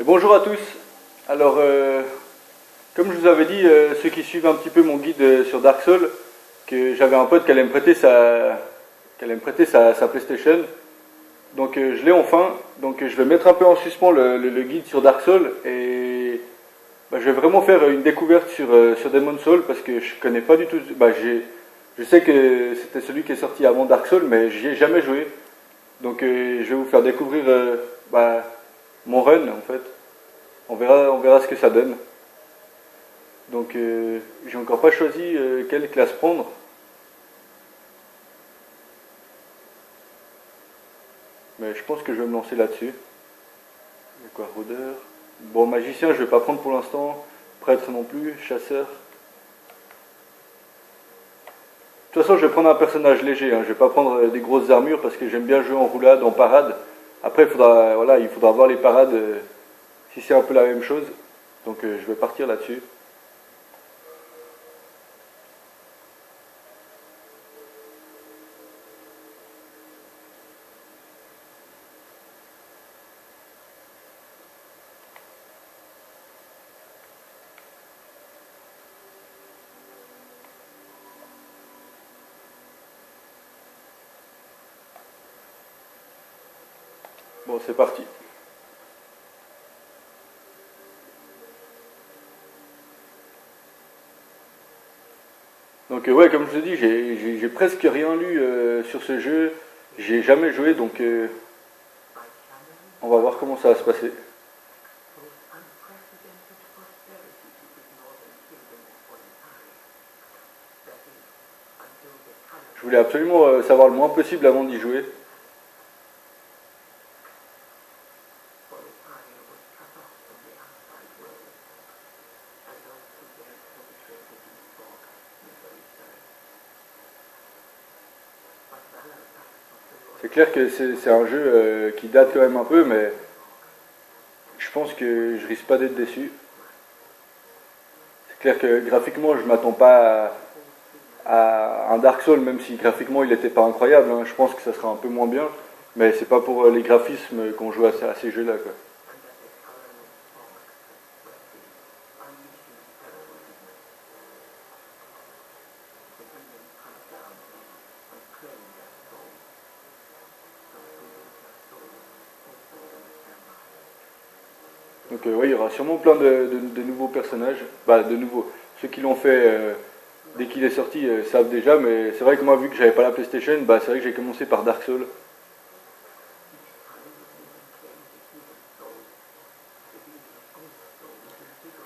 Et bonjour à tous. Alors, comme je vous avais dit, ceux qui suivent un petit peu mon guide sur Dark Souls, que j'avais un pote qui allait me prêter sa PlayStation. Donc je l'ai enfin. Donc je vais mettre un peu en suspens le guide sur Dark Souls et je vais vraiment faire une découverte sur Demon's Souls parce que je connais pas du tout. Je sais que c'était celui qui est sorti avant Dark Souls, mais j'y ai jamais joué. Donc je vais vous faire découvrir mon run en fait. On verra ce que ça donne. Donc j'ai encore pas choisi quelle classe prendre. Mais je pense que je vais me lancer là-dessus. Il y a quoi, rôdeur. Bon, magicien, je vais pas prendre pour l'instant. Prêtre non plus. Chasseur. De toute façon, je vais prendre un personnage léger. Hein. Je vais pas prendre des grosses armures parce que j'aime bien jouer en roulade, en parade. Après, il faudra voir les parades si c'est un peu la même chose. Donc, je vais partir là-dessus. Bon, c'est parti. Donc ouais, comme je vous dis, j'ai presque rien lu sur ce jeu. J'ai jamais joué, donc on va voir comment ça va se passer. Je voulais absolument savoir le moins possible avant d'y jouer. C'est clair que c'est un jeu qui date quand même un peu, mais je pense que je risque pas d'être déçu. C'est clair que graphiquement, je m'attends pas à un Dark Souls, même si graphiquement il n'était pas incroyable. Hein. Je pense que ça sera un peu moins bien, mais c'est pas pour les graphismes qu'on joue à ces jeux-là, quoi. Donc oui, il y aura sûrement plein de nouveaux personnages. De nouveaux. Ceux qui l'ont fait dès qu'il est sorti savent déjà, mais c'est vrai que moi, vu que j'avais pas la PlayStation, c'est vrai que j'ai commencé par Dark Souls.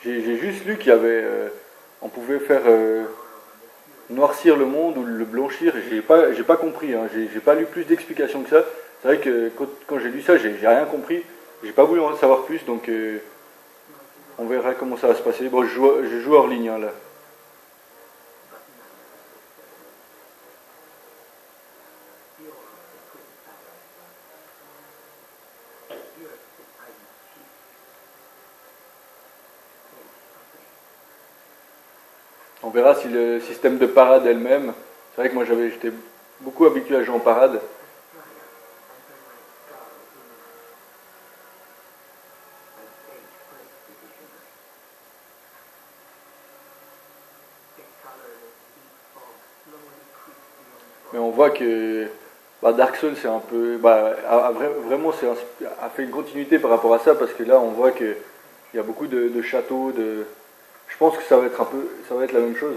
J'ai juste lu qu'il y avait, on pouvait faire noircir le monde ou le blanchir. J'ai pas compris. Hein. J'ai pas lu plus d'explications que ça. C'est vrai que quand j'ai lu ça, j'ai rien compris. J'ai pas voulu en savoir plus, donc on verra comment ça va se passer. Bon, je joue hors ligne hein, là. On verra si le système de parade elle-même. C'est vrai que moi j'étais beaucoup habitué à jouer en parade. Mais on voit que Dark Souls c'est un peu. Vraiment a fait une continuité par rapport à ça parce que là on voit qu'il y a beaucoup de châteaux, de. Je pense que ça va être ça va être la même chose.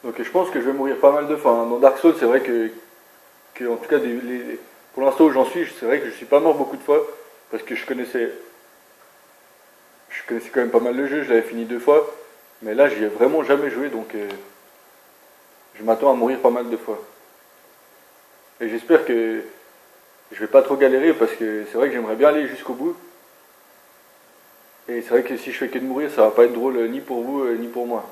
Donc je pense que je vais mourir pas mal de fois. Hein. Dans Dark Souls, c'est vrai que en tout cas, pour l'instant où j'en suis, c'est vrai que je suis pas mort beaucoup de fois parce que je connaissais quand même pas mal le jeu. Je l'avais fini 2 fois, mais là, j'y ai vraiment jamais joué, donc je m'attends à mourir pas mal de fois. Et j'espère que je vais pas trop galérer parce que c'est vrai que j'aimerais bien aller jusqu'au bout. Et c'est vrai que si je fais que de mourir, ça va pas être drôle ni pour vous ni pour moi.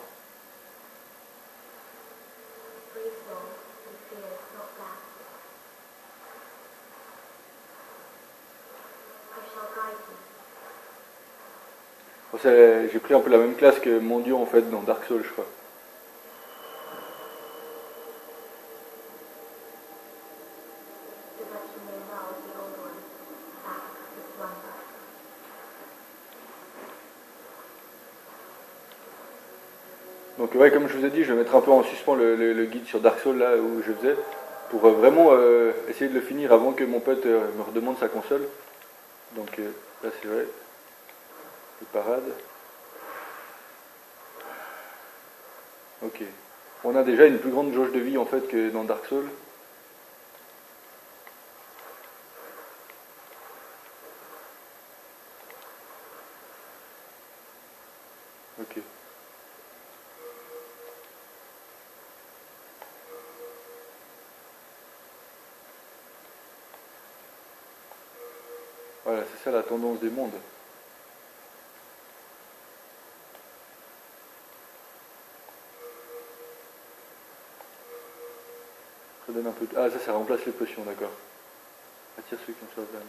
Bon, j'ai pris un peu la même classe que mon dieu en fait dans Dark Souls, je crois. Donc ouais, comme je vous ai dit, je vais mettre un peu en suspens le guide sur Dark Souls là où je faisais, pour vraiment essayer de le finir avant que mon pote me redemande sa console. Donc là c'est vrai, les parades. Ok. On a déjà une plus grande jauge de vie en fait que dans Dark Souls. Ok. Voilà, c'est ça la tendance des mondes. Ça donne un peu de... Ah ça remplace les potions, d'accord. Attire ceux qui ont sur la dame.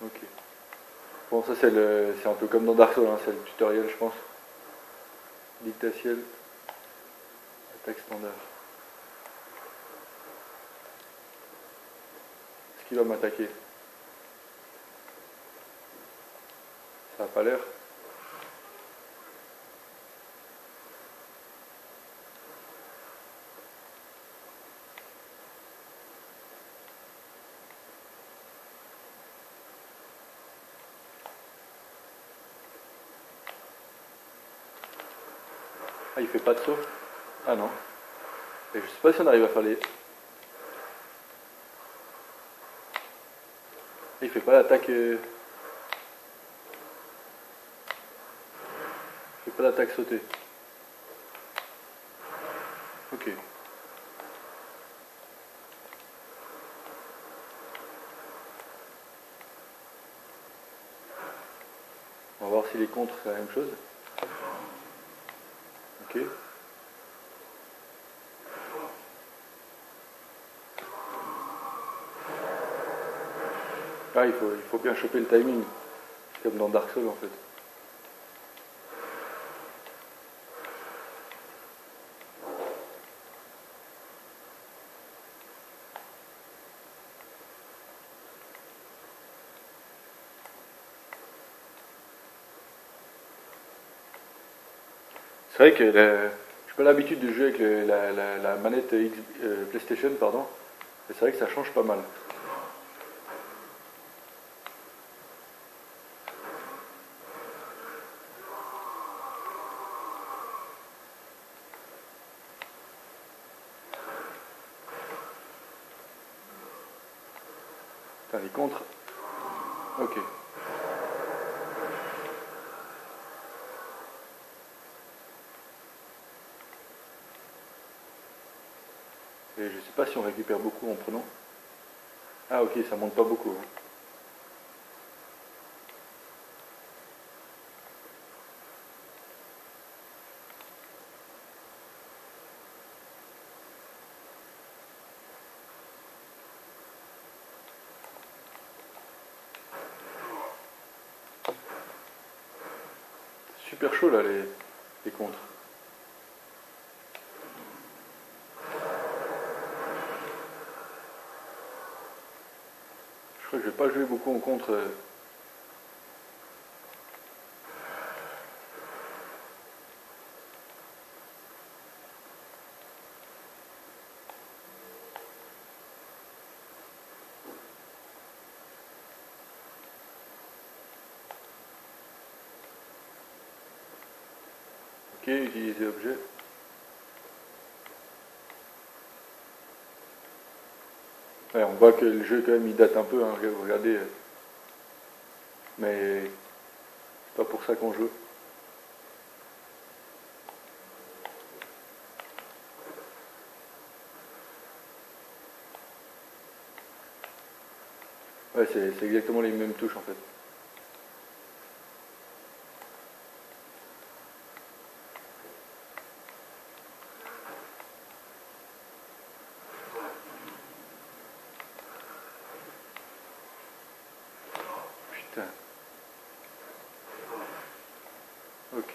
Ok. Bon ça c'est un peu comme dans Dark Souls, hein, c'est le tutoriel je pense. Dictatiel. Attaque standard. Est-ce qu'il va m'attaquer? Ça n'a pas l'air. Ah il fait pas de saut? Ah non. Et je sais pas si on arrive à faire les... Il fait pas l'attaque... Il fait pas l'attaque sautée. Ok. On va voir si les contres c'est la même chose. Ok. Ah il faut bien choper le timing. C'est comme dans Dark Souls en fait. C'est vrai que j'ai pas l'habitude de jouer avec la manette PlayStation, pardon. Et c'est vrai que ça change pas mal. Putain, les contres. Ok. Et je sais pas si on récupère beaucoup en prenant. Ah ok, ça monte pas beaucoup, hein. Super chaud là les contres. Je crois que je vais pas jouer beaucoup en contre. Ok, utiliser objet. Ouais, on voit que le jeu quand même il date un peu, hein, regardez. Mais c'est pas pour ça qu'on joue. Ouais, c'est exactement les mêmes touches en fait. Putain. Ok.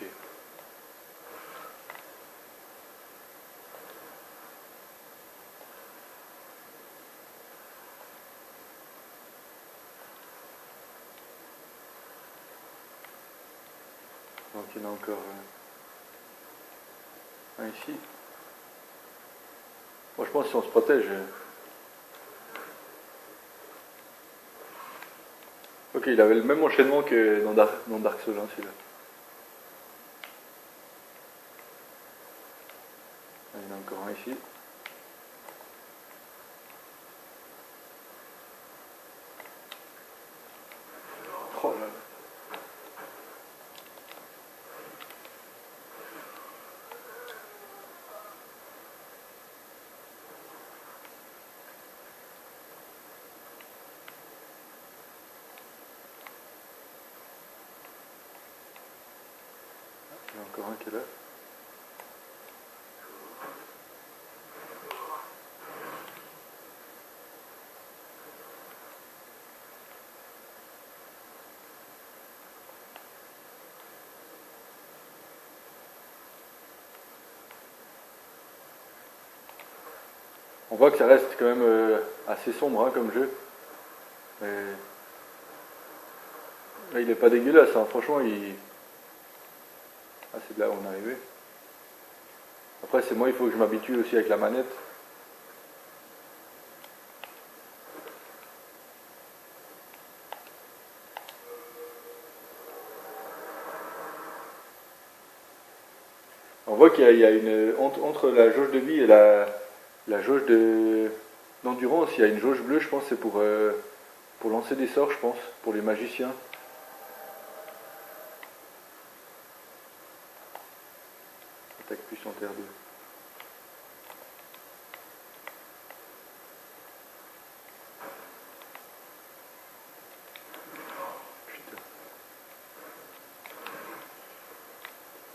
Donc il y en a encore un ici. Moi je pense que si on se protège. Ok, il avait le même enchaînement que dans Dark Souls, hein, celui-là. Il y en a encore un ici. Oh là là. Il y en a encore un qui est là. On voit que ça reste quand même assez sombre hein, comme jeu. Mais là, il est pas dégueulasse, hein. Franchement, il. Ah, c'est de là où on est arrivé. Après, c'est moi, il faut que je m'habitue aussi avec la manette. On voit qu'il y a une. Entre la jauge de vie et la jauge d'endurance, il y a une jauge bleue, je pense, c'est pour lancer des sorts, je pense, pour les magiciens. Attaque plus en terre 2. Putain.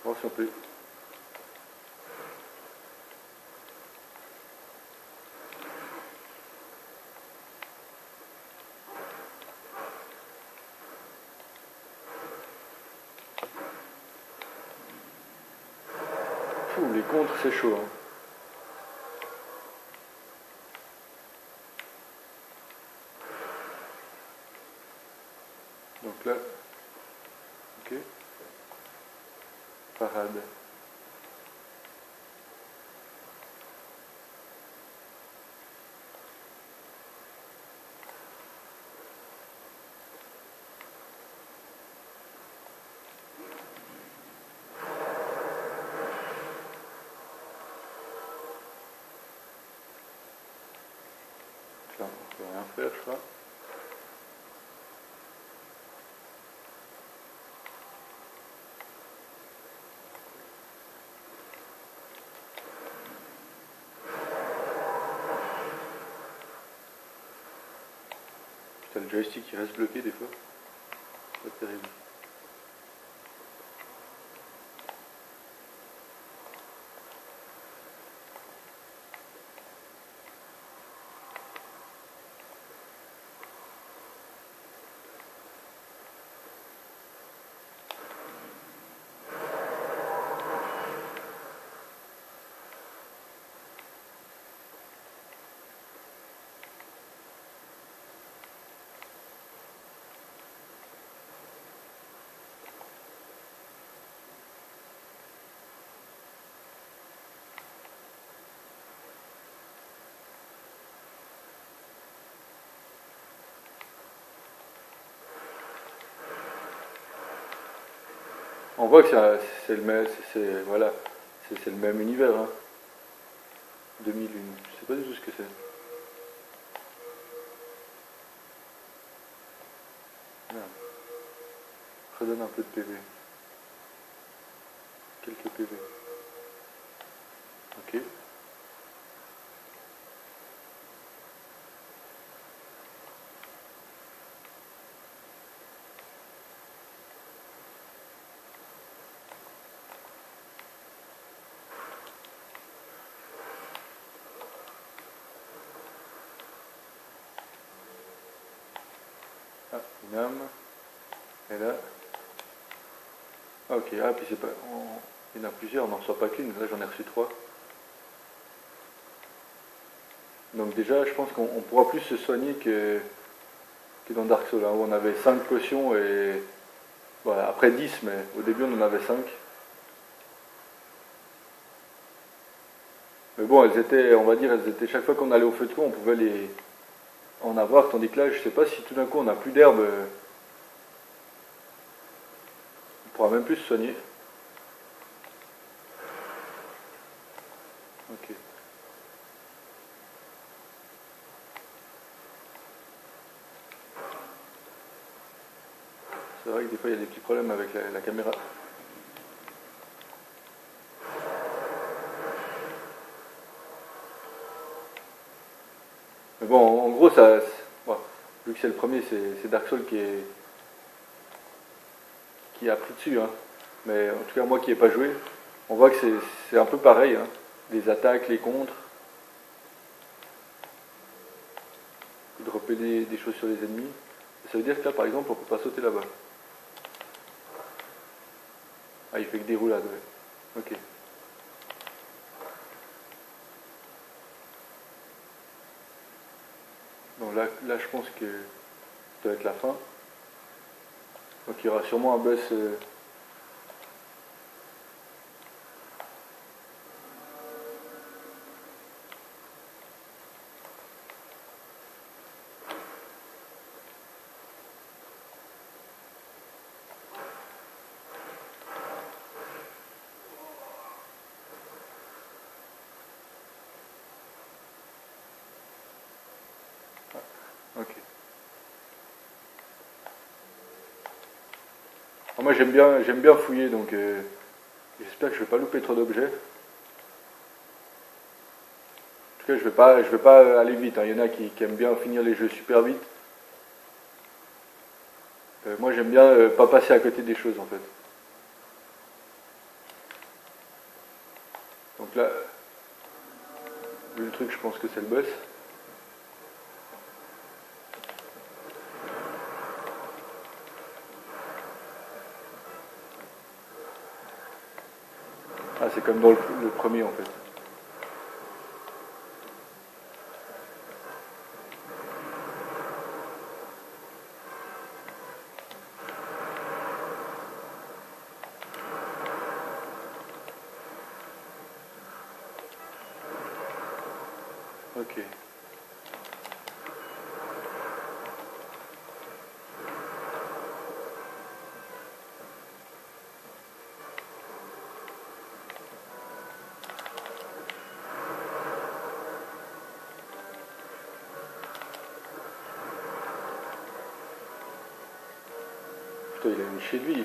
On va voir si on peut. Fou, les contres, c'est chaud. Hein. Donc là, ok. Parade. Là, on peut rien faire, je crois. Putain, le joystick il reste bloqué des fois. C'est pas terrible. On voit que c'est le même, voilà, c'est le même univers. Hein. 2001. Je sais pas du tout ce que c'est. Merde. Redonne un peu de PV. Quelques PV. Ok. Ah, une âme. Et là. Ah ok, ah puis c'est pas. Il y en a plusieurs, on n'en reçoit pas qu'une, là j'en ai reçu 3. Donc déjà je pense qu'on pourra plus se soigner que dans Dark Souls, hein, où on avait 5 potions et. Voilà, après 10, mais au début on en avait 5. Mais bon, elles étaient, on va dire, elles étaient chaque fois qu'on allait au feu de camp, on pouvait les en avoir, tandis que là, je sais pas si tout d'un coup on n'a plus d'herbe, on pourra même plus se soigner. Ok. C'est vrai que des fois il y a des petits problèmes avec la caméra. Mais bon, en gros, bon, vu que c'est le premier, c'est Dark Souls qui a pris dessus, hein. Mais en tout cas, moi qui n'ai pas joué, on voit que c'est un peu pareil, hein. Les attaques, les contres, dropper des choses sur les ennemis. Et ça veut dire que là, par exemple, on peut pas sauter là-bas. Ah, il fait que des roulades, ouais. Ok. Donc là, je pense que ça doit être la fin. Donc il y aura sûrement un boss. Ok. Alors moi j'aime bien fouiller, donc j'espère que je vais pas louper trop d'objets. En tout cas, je vais pas aller vite, hein. Il y en a qui aiment bien finir les jeux super vite. Moi j'aime bien pas passer à côté des choses en fait. Donc là, vu le truc, je pense que c'est le boss. Ah, c'est comme dans le premier en fait. Ok. Putain, il a une chier de vie.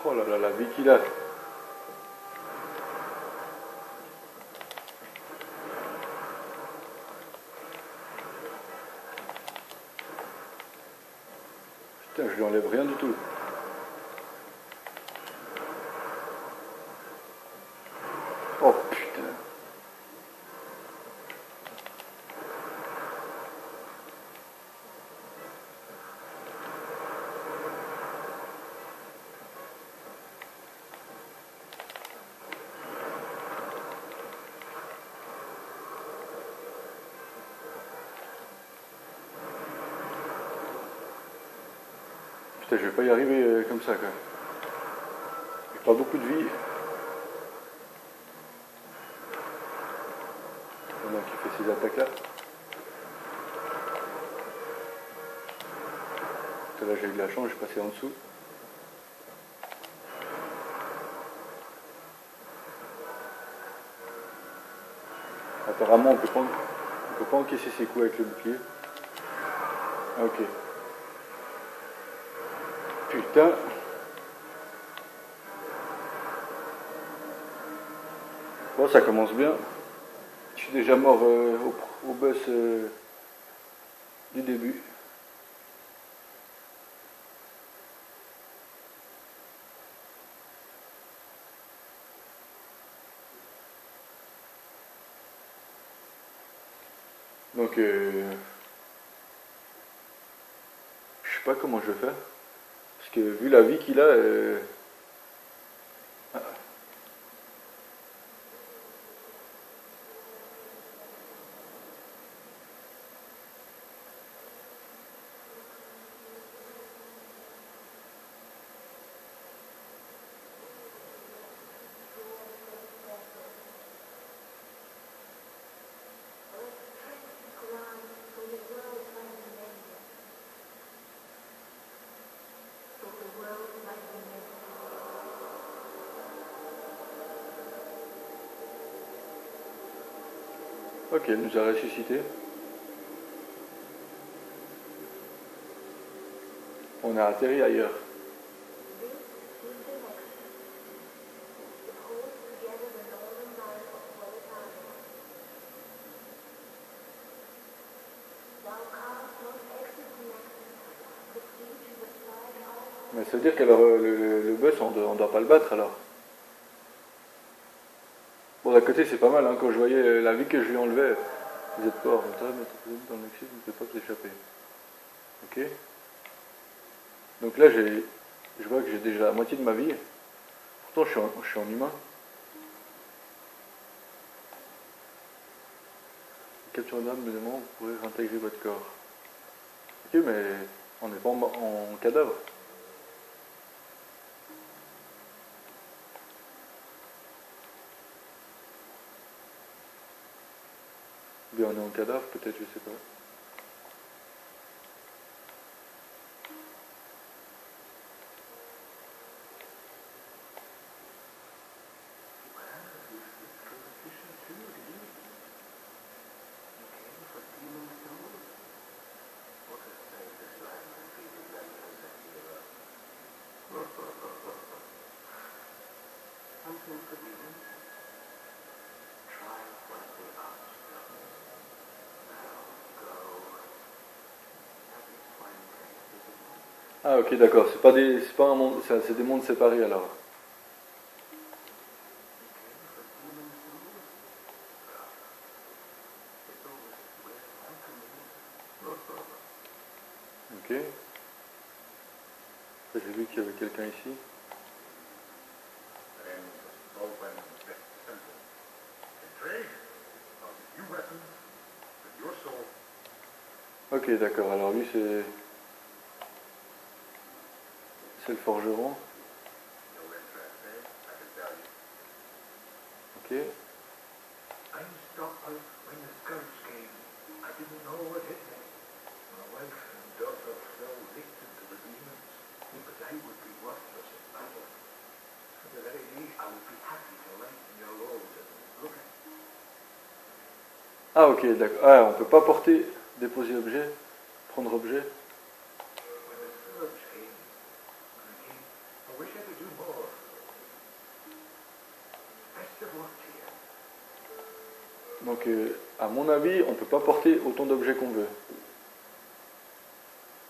Oh là là, la vie qu'il a. Putain, je lui enlève rien du tout. Oh putain. Putain, je vais pas y arriver comme ça quoi. J'ai pas beaucoup de vie. Pendant qu'il fait ses attaques là. Putain, là j'ai eu de la chance, je suis passé en dessous. Apparemment on peut pas encaisser ses coups avec le bouclier. Ah, ok. Putain. Bon, ça commence bien. Je suis déjà mort au boss du début. Donc, je sais pas comment je vais faire. Parce que vu la vie qu'il a, ok, elle nous a ressuscité. On a atterri ailleurs. Mais ça veut dire que le boss, on doit pas le battre alors. Bon, d'un côté, c'est pas mal, hein, quand je voyais la vie que je lui enlevais. Vous êtes pas rentable, mais dans l'excès, vous ne pouvez pas vous échapper. Ok. Donc là, je vois que j'ai déjà la moitié de ma vie. Pourtant, je suis en humain. Capture d'âme me demande, vous pourrez réintégrer votre corps. Ok, mais on n'est pas en cadavre. Ou bien on est en cadavre, peut-être, je sais pas. Ah ok, d'accord, c'est pas un monde, c'est des mondes séparés alors. Ok. J'ai vu qu'il y avait quelqu'un ici. Ok, d'accord, alors lui c'est le forgeron. Ok. Ah ok, d'accord. Ah, on peut pas porter, déposer objet, prendre objet. Donc à mon avis, on peut pas porter autant d'objets qu'on veut.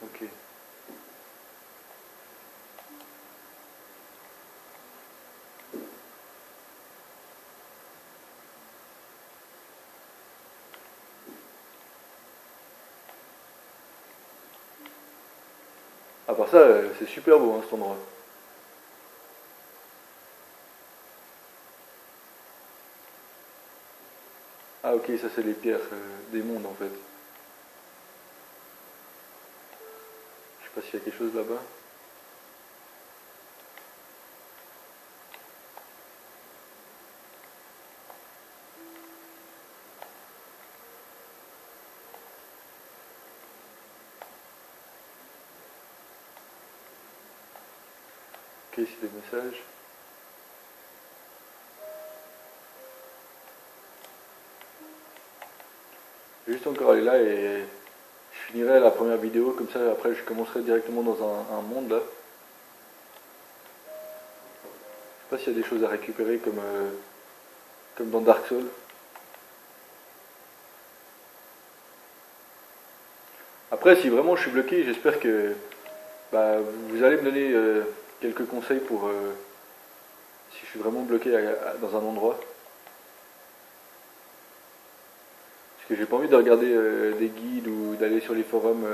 Ok. À part ça, c'est super beau hein, cet endroit. Ah ok, ça c'est les pierres des mondes en fait. Je sais pas s'il y a quelque chose là-bas. Ok, c'est des messages. Je vais juste encore aller là et je finirai la première vidéo, comme ça après je commencerai directement dans un monde là. Je sais pas s'il y a des choses à récupérer comme dans Dark Souls. Après, si vraiment je suis bloqué, j'espère que bah, vous allez me donner quelques conseils pour si je suis vraiment bloqué dans un endroit. Parce Parce que j'ai pas envie de regarder des guides ou d'aller sur les forums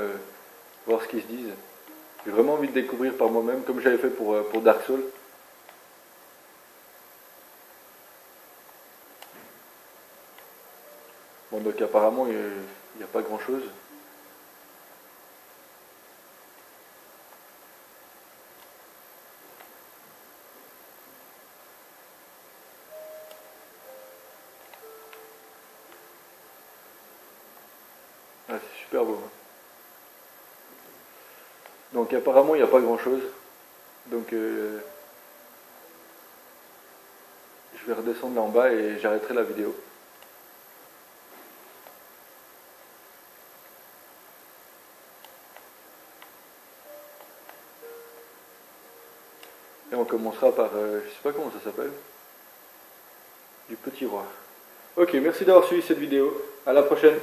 voir ce qu'ils se disent. J'ai vraiment envie de découvrir par moi-même, comme j'avais fait pour Dark Souls. Bon, donc apparemment, il n'y a pas grand-chose. Ah, c'est super beau. Donc apparemment, il n'y a pas grand-chose. Donc je vais redescendre là en bas et j'arrêterai la vidéo. Et on commencera par, je sais pas comment ça s'appelle, du petit roi. Ok, merci d'avoir suivi cette vidéo. À la prochaine.